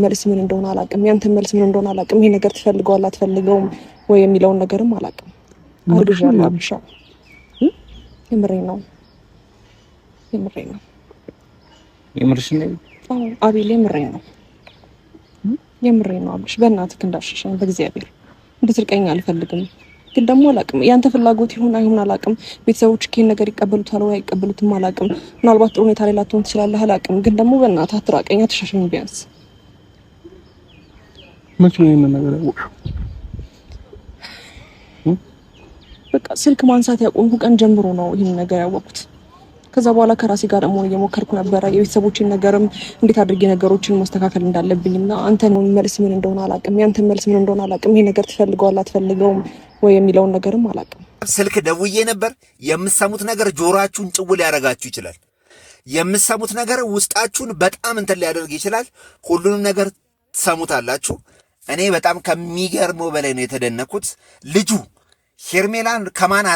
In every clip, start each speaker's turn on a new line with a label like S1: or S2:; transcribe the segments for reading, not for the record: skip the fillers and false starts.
S1: መልስ ምን እንደሆነ አላውቅም። ያንተ መልስ ምን እንደሆነ አላውቅም። ይሄ ነገር ትፈልገዋለህ አትፈልገውም ወይ የሚለውን ነገርም አላውቅም። አርግዣለሁ አብሻ። የምሬን ነው
S2: የምርሽ ነው
S1: አቤል፣ የምሬን ነው አብሽ። በእናትህ እንዳሸሸኝ በእግዚአብሔር እንድትርቀኝ አልፈልግም። ግን ደግሞ አላውቅም ያንተ ፍላጎት ይሁን አይሁን አላውቅም። ቤተሰቦች ይሄን ነገር ይቀበሉታል ወይ አይቀበሉትም አላውቅም። ምናልባት ጥሩ ሁኔታ ላይ ላትሆን ትችላለህ አላውቅም። ግን ደግሞ በእናትህ አትራቀኝ፣ አትሸሸኝ ቢያንስ።
S2: መቼ ነው ይሄን ነገር ያወቅሽው?
S1: በቃ ስልክ ማንሳት ያቆምኩ ቀን ጀምሮ ነው ይሄን ነገር ያወቅኩት። ከዛ በኋላ ከራሴ ጋር ደግሞ እየሞከርኩ ነበረ የቤተሰቦችን ነገርም እንዴት አድርጌ ነገሮችን ማስተካከል እንዳለብኝና አንተን መልስ ምን እንደሆነ አላውቅም። ያንተ መልስ ምን እንደሆነ አላውቅም። ይሄ ነገር ትፈልገዋለህ አትፈልገውም ወይ የሚለውን ነገርም አላውቅም።
S3: ስልክ ደውዬ ነበር። የምትሰሙት ነገር ጆሮአችሁን ጭው ሊያደርጋችሁ ይችላል። የምትሰሙት ነገር ውስጣችሁን በጣም እንትን ሊያደርግ ይችላል። ሁሉንም ነገር ትሰሙታላችሁ። እኔ በጣም ከሚገርመው በላይ ነው የተደነኩት። ልጁ ሄርሜላን ከማን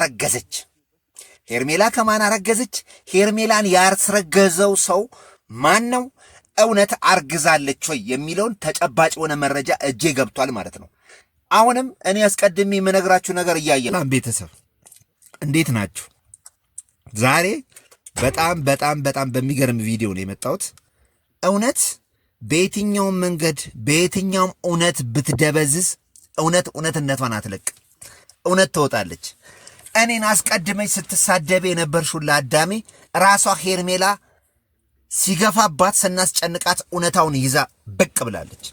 S3: አረገዘች? ሄርሜላን ያስረገዘው ሰው ማን ነው? እውነት አርግዛለች ወይ የሚለውን ተጨባጭ የሆነ መረጃ እጄ ገብቷል ማለት ነው። አሁንም እኔ አስቀድሜ የምነግራችሁ ነገር እያየ ነው። ቤተሰብ እንዴት ናችሁ? ዛሬ በጣም በሚገርም ቪዲዮ ነው የመጣሁት። እውነት በየትኛውም መንገድ በየትኛውም እውነት ብትደበዝዝ እውነትነቷን አትለቅ። እውነት ትወጣለች። እኔን አስቀድመች ስትሳደብ የነበርሽው ለአዳሜ ራሷ ሄርሜላ ሲገፋባት ስናስጨንቃት እውነታውን ይዛ ብቅ ብላለች።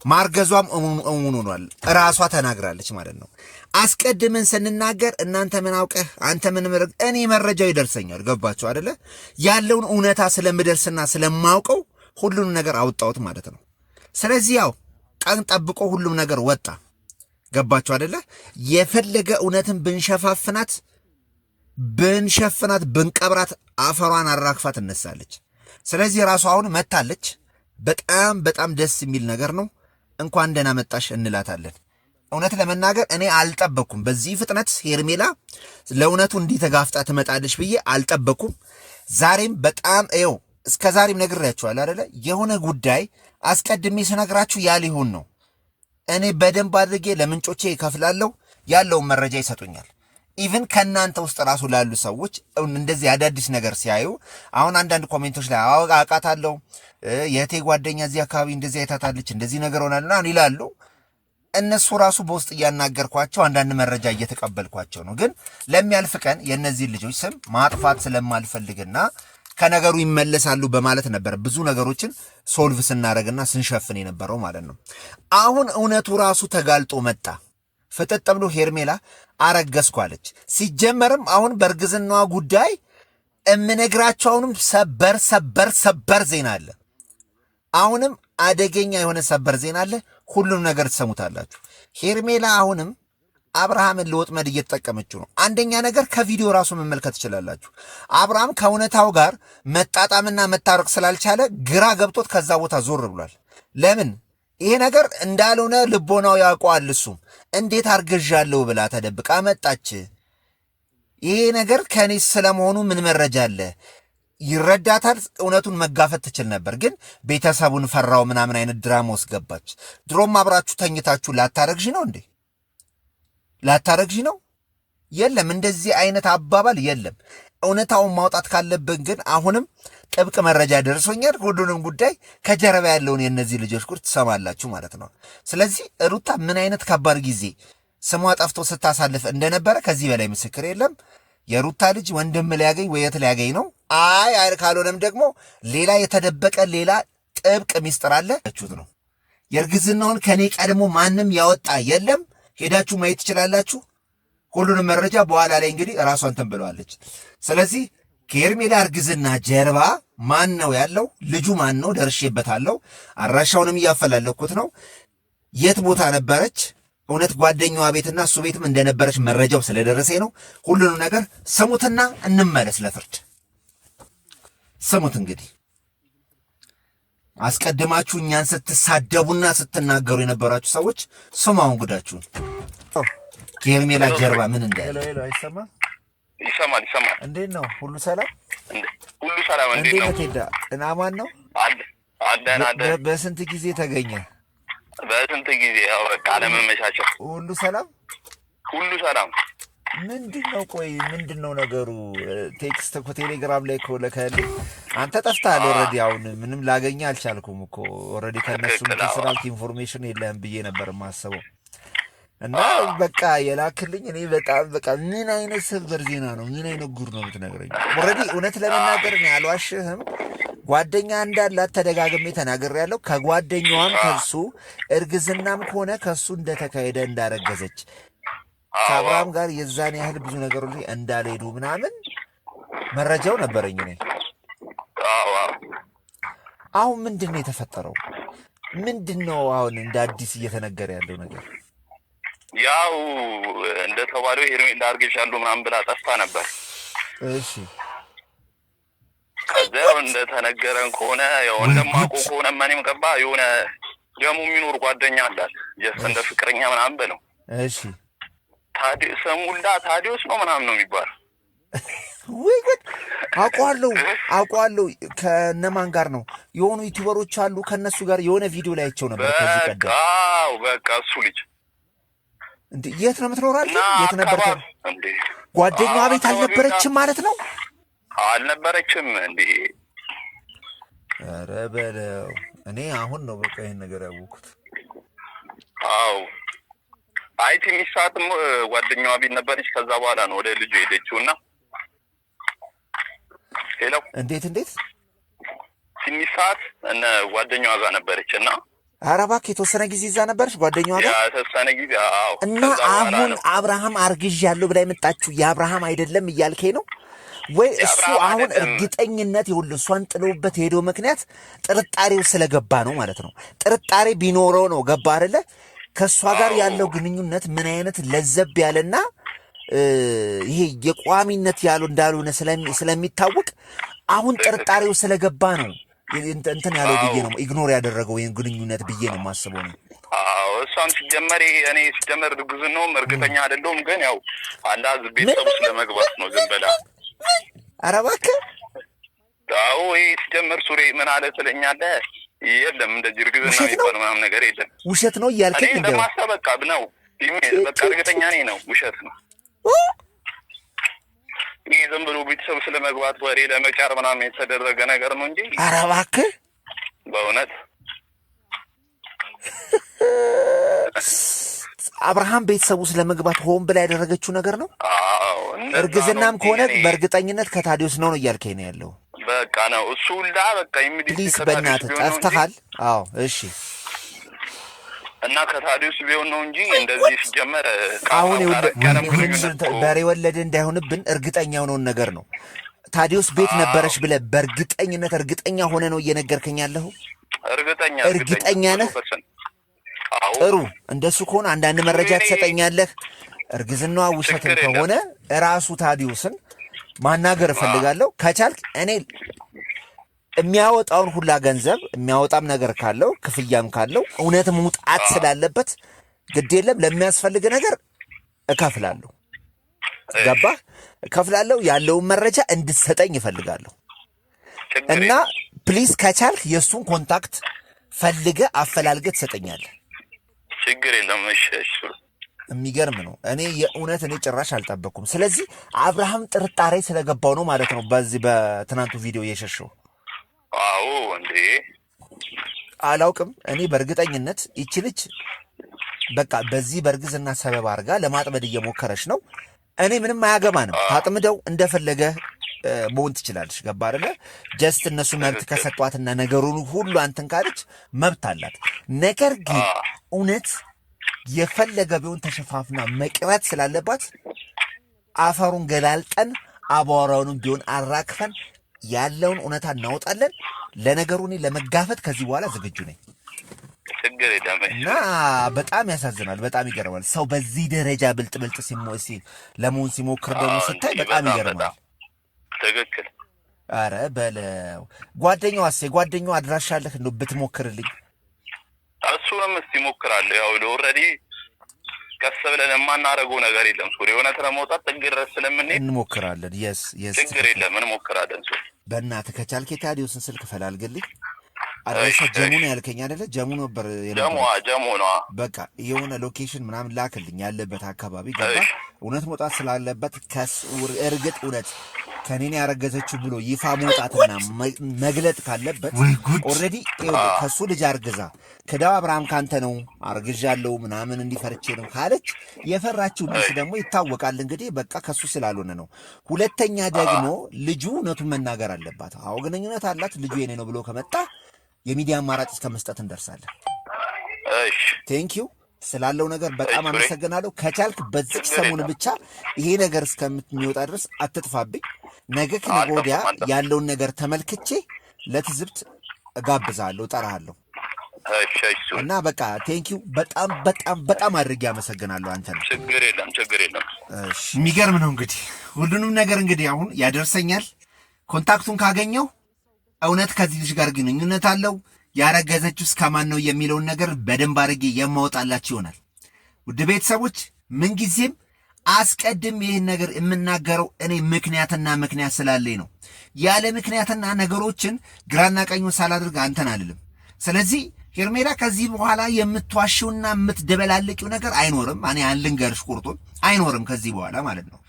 S3: ማርገዟም እሙን ሆኗል። ራሷ ተናግራለች ማለት ነው። አስቀድመን ስንናገር እናንተ ምን አውቀህ አንተ ምን መረግ እኔ መረጃው ይደርሰኛል። ገባችሁ አይደለ? ያለውን እውነታ ስለምደርስና ስለማውቀው ሁሉንም ነገር አወጣሁት ማለት ነው። ስለዚህ ያው ቀን ጠብቆ ሁሉም ነገር ወጣ። ገባችሁ አይደለ? የፈለገ እውነትን ብንሸፋፍናት ብንቀብራት አፈሯን አራግፋ ትነሳለች። ስለዚህ ራሷ አሁን መታለች። በጣም ደስ የሚል ነገር ነው። እንኳን ደህና መጣሽ እንላታለን። እውነት ለመናገር እኔ አልጠበኩም። በዚህ ፍጥነት ሄርሜላ ለእውነቱ እንዲህ ተጋፍጣ ትመጣለች ብዬ አልጠበኩም። ዛሬም በጣም እስከ ዛሬም ነግሬያችኋለሁ አይደለ? የሆነ ጉዳይ አስቀድሜ ስነግራችሁ ያ ሊሆን ነው። እኔ በደንብ አድርጌ ለምንጮቼ ይከፍላለሁ። ያለውን መረጃ ይሰጡኛል። ኢቭን ከእናንተ ውስጥ ራሱ ላሉ ሰዎች እንደዚህ አዳዲስ ነገር ሲያዩ አሁን አንዳንድ ኮሜንቶች ላይ አውቃታለሁ፣ የእህቴ ጓደኛ እዚህ አካባቢ እንደዚህ አይታታለች፣ እንደዚህ ነገር ሆናልና ይላሉ። እነሱ ራሱ በውስጥ እያናገርኳቸው አንዳንድ መረጃ እየተቀበልኳቸው ነው። ግን ለሚያልፍ ቀን የእነዚህ ልጆች ስም ማጥፋት ስለማልፈልግና ከነገሩ ይመለሳሉ በማለት ነበር ብዙ ነገሮችን ሶልቭ ስናደርግና ስንሸፍን የነበረው ማለት ነው። አሁን እውነቱ ራሱ ተጋልጦ መጣ። ፍጥጥ ብሎ ሄርሜላ አረገዝኩ አለች። ሲጀመርም አሁን በእርግዝናዋ ጉዳይ እምነግራቸው አሁንም ሰበር ዜና አለ። አሁንም አደገኛ የሆነ ሰበር ዜና አለ። ሁሉንም ነገር ትሰሙታላችሁ። ሄርሜላ አሁንም አብርሃምን ለወጥመድ እየተጠቀመችው ነው። አንደኛ ነገር ከቪዲዮ ራሱ መመልከት ትችላላችሁ። አብርሃም ከእውነታው ጋር መጣጣምና መታረቅ ስላልቻለ ግራ ገብቶት ከዛ ቦታ ዞር ብሏል። ለምን ይሄ ነገር እንዳልሆነ ልቦናው ያውቀዋል። እሱም እንዴት አርግዣለሁ ብላ ተደብቃ መጣች። ይሄ ነገር ከኔ ስለመሆኑ ምን መረጃ አለ? ይረዳታል። እውነቱን መጋፈጥ ትችል ነበር፣ ግን ቤተሰቡን ፈራው ምናምን አይነት ድራማ ውስጥ ገባች። ድሮም አብራችሁ ተኝታችሁ ላታረግዥ ነው እንዴ? ላታረግዥ ነው? የለም፣ እንደዚህ አይነት አባባል የለም። እውነታውን ማውጣት ካለብን ግን አሁንም ጥብቅ መረጃ ደርሶኛል። ሁሉንም ጉዳይ ከጀርባ ያለውን የእነዚህ ልጆች ጉድ ትሰማላችሁ ማለት ነው። ስለዚህ ሩታ ምን አይነት ከባድ ጊዜ ስሟ ጠፍቶ ስታሳልፍ እንደነበረ ከዚህ በላይ ምስክር የለም። የሩታ ልጅ ወንድም ሊያገኝ ወየት ሊያገኝ ነው? አይ ካልሆነም ደግሞ ሌላ የተደበቀ ሌላ ጥብቅ ሚስጥር አለ ነው። የእርግዝናውን ከኔ ቀድሞ ማንም ያወጣ የለም። ሄዳችሁ ማየት ትችላላችሁ። ሁሉንም መረጃ በኋላ ላይ እንግዲህ ራሷን ተንብለዋለች። ስለዚህ ከሄርሜላ እርግዝና ጀርባ ማን ነው ያለው? ልጁ ማን ነው? ደርሼበታለሁ። አድራሻውንም እያፈላለኩት ነው። የት ቦታ ነበረች? እውነት ጓደኛዋ ቤትና እሱ ቤትም እንደነበረች መረጃው ስለደረሰ ነው። ሁሉንም ነገር ስሙትና እንመለስ ለፍርድ። ስሙት እንግዲህ አስቀድማችሁ እኛን ስትሳደቡና ስትናገሩ የነበራችሁ ሰዎች ስማውን ጉዳችሁን። ከሄርሜላ ጀርባ ምን እንዳለ
S4: አይሰማም?
S3: ይሰማል። እንዴት ነው? ሁሉ ሰላም?
S4: ሁሉ ሰላም። እንዴት ነው?
S3: ቴዳ እና ማን ነው?
S4: አለን አለን።
S3: በስንት ጊዜ ተገኘ?
S4: በስንት ጊዜ ያው በቃ አለመመቻቸት።
S3: ሁሉ ሰላም
S4: ሁሉ ሰላም።
S3: ምንድነው? ቆይ ምንድነው ነገሩ? ቴክስት እኮ ቴሌግራም ላይ እኮ ልከህልኝ አንተ ጠፍተሃል ኦልሬዲ። አሁን ምንም ላገኘህ አልቻልኩም እኮ ኦልሬዲ። ከእነሱ ስላልክ ኢንፎርሜሽን የለህም ብዬ ነበር የማስበው። እና በቃ የላክልኝ እኔ በጣም በቃ ምን አይነት ሰበር ዜና ነው? ምን አይነት ጉድ ነው የምትነግረኝ? ኦልሬዲ እውነት ለመናገር እኔ አልዋሽህም፣ ጓደኛ እንዳላት ተደጋግሜ ተናግሬያለሁ። ከጓደኛዋም ከሱ እርግዝናም ከሆነ ከሱ እንደተካሄደ እንዳረገዘች ከአብርሃም ጋር የዛን ያህል ብዙ ነገሮች እንዳልሄዱ ምናምን መረጃው ነበረኝ እኔ። አሁን ምንድን ነው የተፈጠረው? ምንድን ነው አሁን እንደ አዲስ እየተነገረ ያለው ነገር?
S4: ያው እንደተባለው ሄርሜላ አርግዣለሁ ምናምን ብላ ጠፍታ ነበር።
S3: እሺ
S4: ከዚያው እንደተነገረን ከሆነ ያው እንደማውቀው ከሆነ ማንም ገባ የሆነ ደሙ የሚኖር ጓደኛ አላት ጀስት እንደ ፍቅረኛ ምናምን በለው።
S3: እሺ
S4: ሰሙላ ታዲዮስ ነው ምናምን ነው የሚባለው።
S3: ወይ ጉድ! አውቀዋለሁ። ከነማን ጋር ነው? የሆኑ ዩቲዩበሮች አሉ፣ ከነሱ ጋር የሆነ ቪዲዮ ላይ አይቼው ነበር ከዚህ ቀደም።
S4: በቃ እሱ ልጅ
S3: እንዴ የት ነው የምትኖራለች? የት ነበር
S4: እንዴ?
S3: ጓደኛዋ ቤት አልነበረችም ማለት ነው?
S4: አልነበረችም እንዴ?
S3: ኧረ በለው። እኔ አሁን ነው በቃ ይሄን ነገር ያወኩት።
S4: አዎ አይ ትንሽ ሰዓትም ጓደኛዋ ቤት ነበረች። ከዛ በኋላ ነው ወደ ልጁ ሄደችውና ሄሎ
S3: እንዴት
S4: ትንሽ ሰዓት እነ ጓደኛዋ ጋር ነበረችና
S3: ኧረ እባክህ የተወሰነ ጊዜ እዛ ነበረች ጓደኛዋ ጋር?
S4: የተወሰነ ጊዜ። አዎ
S3: እና አሁን አብርሃም አርግዣለሁ ብላ የመጣችሁ የአብርሃም አይደለም እያልከኝ ነው ወይ? እሱ አሁን እርግጠኝነት ይኸውልህ እሷን ጥሎበት ሄደው ምክንያት ጥርጣሬው ስለገባ ነው ማለት ነው። ጥርጣሬ ቢኖረው ነው ገባ አይደለ? ከእሷ ጋር ያለው ግንኙነት ምን አይነት ለዘብ ያለና ይሄ የቋሚነት ያለው እንዳልሆነ ስለሚታወቅ አሁን ጥርጣሬው ስለገባ ነው እንትን ያለው ብዬ ነው ኢግኖር ያደረገው ይሄን ግንኙነት ብዬ ነው የማስበው ነው።
S4: አዎ እሷም ሲጀመር እኔ ሲጀመር እርግዝናውም እርግጠኛ አይደለሁም፣ ግን ያው አላዝ ቤተሰብ ስለመግባት ነው ዝም ብላ።
S3: ኧረ እባክህ
S4: አዎ ይሄ ሲጀመር ሱሬ ምን አለ ትለኛለህ? የለም እንደዚህ እርግዝና የሚባል ምናምን ነገር የለም።
S3: ውሸት ነው እያልከኝ
S4: እንደው ለማሰበቃ ነው በቃ እርግጠኛ ነኝ ነው ውሸት ነው። ይሄ ዝም ብሎ ቤተሰብ ስለመግባት ወሬ ለመጫር ምናምን የተደረገ ነገር ነው እንጂ።
S3: ኧረ እባክህ
S4: በእውነት
S3: አብርሃም ቤተሰቡ ስለመግባት ሆን ብላ ያደረገችው ነገር ነው። እርግዝናም ከሆነ በእርግጠኝነት ከታዲዮስ ነው እያልከኝ ነው ያለው።
S4: በቃ ነው እሱ ሁላ በቃ
S3: ፕሊስ በእናትህ ጠፍተሃል። አዎ እሺ።
S4: እና ከታዲዮስ ቢሆን ነው እንጂ እንደዚህ ሲጀመር
S3: አሁን በሬ ወለደ እንዳይሆንብን እርግጠኛ የሆነውን ነገር ነው። ታዲዮስ ቤት ነበረች ብለህ በእርግጠኝነት እርግጠኛ ሆነ ነው እየነገርከኝ ያለሁ? እርግጠኛ ነህ? ጥሩ። እንደሱ ከሆነ አንዳንድ መረጃ ትሰጠኛለህ። እርግዝናዋ ውሸትም ከሆነ እራሱ ታዲዮስን ማናገር እፈልጋለሁ። ከቻልክ እኔ የሚያወጣውን ሁላ ገንዘብ የሚያወጣም ነገር ካለው ክፍያም ካለው እውነት መውጣት ስላለበት ግድ የለም ለሚያስፈልግ ነገር እከፍላለሁ። ገባህ? እከፍላለሁ። ያለውን መረጃ እንድትሰጠኝ እፈልጋለሁ። እና ፕሊዝ ከቻልክ የእሱን ኮንታክት ፈልገህ አፈላልገህ ትሰጠኛለህ።
S4: ችግር የለም። እሺ እሺ።
S3: የሚገርም ነው። እኔ የእውነት እኔ ጭራሽ አልጠበቅኩም። ስለዚህ አብርሃም ጥርጣሬ ስለገባው ነው ማለት ነው በዚህ በትናንቱ ቪዲዮ እየሸሸው።
S4: አዎ እንዴ
S3: አላውቅም። እኔ በእርግጠኝነት ይቺ ልጅ በቃ በዚህ በእርግዝና ሰበብ አድርጋ ለማጥመድ እየሞከረች ነው። እኔ ምንም አያገባንም። ታጥምደው እንደፈለገ መሆን ትችላለች። ገባ አይደለ? ጀስት እነሱ መብት ከሰጧትና ነገሩን ሁሉ አንተን ካለች መብት አላት። ነገር ግን እውነት የፈለገ ቢሆን ተሸፋፍና መቅረት ስላለባት አፈሩን ገላልጠን አቧራውንም ቢሆን አራክፈን ያለውን እውነታ እናወጣለን። ለነገሩ እኔ ለመጋፈጥ ከዚህ በኋላ ዝግጁ ነኝ።
S4: ችግር የለም።
S3: እና በጣም ያሳዝናል። በጣም ይገርማል። ሰው በዚህ ደረጃ ብልጥ ለመሆን ሲሞክር ደግሞ ስታይ በጣም ይገርማል።
S4: ትክክል።
S3: አረ በለው። ጓደኛዋስ? የጓደኛዋ አድራሻ አለህ እንደው ብትሞክርልኝ?
S4: እሱንም እስቲ እሞክራለሁ። ያው ኦልሬዲ ቀስ ብለን የማናደርገው ነገር የለም። ሱሪ እውነት ለመውጣት ጥግ ድረስ ስለምንሄድ
S3: እንሞክራለን። የስ
S4: ችግር የለም እንሞክራለን። ሱሪ
S3: በእናትህ ከቻልክ የታዲዮስን ስልክ ፈላልግልኝ። አድራሻ ጀሙ ነው ያልከኝ አይደለ? ጀሙ ነበር
S4: ጀሙ ነው።
S3: በቃ የሆነ ሎኬሽን ምናምን ላክልኝ ያለበት አካባቢ ገባ። እውነት መውጣት ስላለበት እርግጥ እውነት ከኔን ያረገዘችው ብሎ ይፋ መውጣትና መግለጥ ካለበት ኦልሬዲ ከሱ ልጅ አርግዛ ከዳው አብርሃም ካንተ ነው አርግዣለሁ ምናምን እንዲፈርቼ ነው ካለች የፈራችው ልጅ ደግሞ ይታወቃል። እንግዲህ በቃ ከሱ ስላልሆነ ነው። ሁለተኛ ደግሞ ልጁ እውነቱን መናገር አለባት። አዎ ግንኙነት አላት ልጁ የኔ ነው ብሎ ከመጣ የሚዲያ አማራጭ እስከ መስጠት እንደርሳለን።
S4: እሺ
S3: ቴንኪው ስላለው ነገር በጣም አመሰግናለሁ። ከቻልክ በዚህ ሰሞን ብቻ ይሄ ነገር እስከምትሚወጣ ድረስ አትጥፋብኝ። ነገ ከነገ ወዲያ ያለውን ነገር ተመልክቼ ለትዝብት እጋብዛለሁ፣ እጠራሃለሁ። እና በቃ ቴንኪው በጣም በጣም በጣም አድርጌ አመሰግናለሁ። አንተ ነው
S4: ችግር የለም።
S3: እሺ የሚገርም ነው እንግዲህ ሁሉንም ነገር እንግዲህ አሁን ያደርሰኛል። ኮንታክቱን ካገኘው እውነት ከዚህ ልጅ ጋር ግንኙነት አለው ያረገዘችው እስከማን ነው የሚለውን ነገር በደንብ አድርጌ የማወጣላችሁ ይሆናል። ውድ ቤተሰቦች ምንጊዜም አስቀድም ይህን ነገር የምናገረው እኔ ምክንያት ስላለኝ ነው። ያለ ምክንያትና ነገሮችን ግራና ቀኙን ሳላድርግ አንተን አልልም። ስለዚህ ሄርሜላ ከዚህ በኋላ የምትዋሽውና የምትደበላልቂው ነገር አይኖርም። እኔ አልንገርሽ ቁርጡን አይኖርም ከዚህ በኋላ ማለት ነው።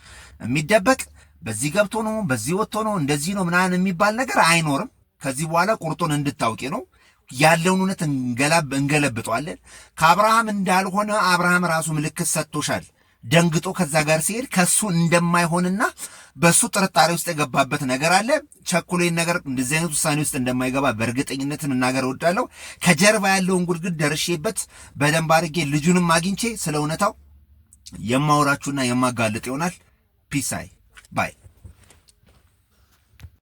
S3: የሚደበቅ በዚህ ገብቶ ነው በዚህ ወጥቶ ነው እንደዚህ ነው ምናምን የሚባል ነገር አይኖርም። ከዚህ በኋላ ቁርጡን እንድታውቂ ነው። ያለውን እውነት እንገለብጠዋለን። ከአብርሃም እንዳልሆነ አብርሃም ራሱ ምልክት ሰጥቶሻል። ደንግጦ ከዛ ጋር ሲሄድ ከሱ እንደማይሆንና በሱ ጥርጣሬ ውስጥ የገባበት ነገር አለ። ቸኩሌን ነገር እንደዚህ አይነት ውሳኔ ውስጥ እንደማይገባ በእርግጠኝነት መናገር እወዳለሁ። ከጀርባ ያለውን ጉድግድ ደርሼበት በደንብ አድርጌ ልጁንም አግኝቼ ስለ እውነታው የማወራችሁና የማጋልጥ ይሆናል። ፒስ ባይ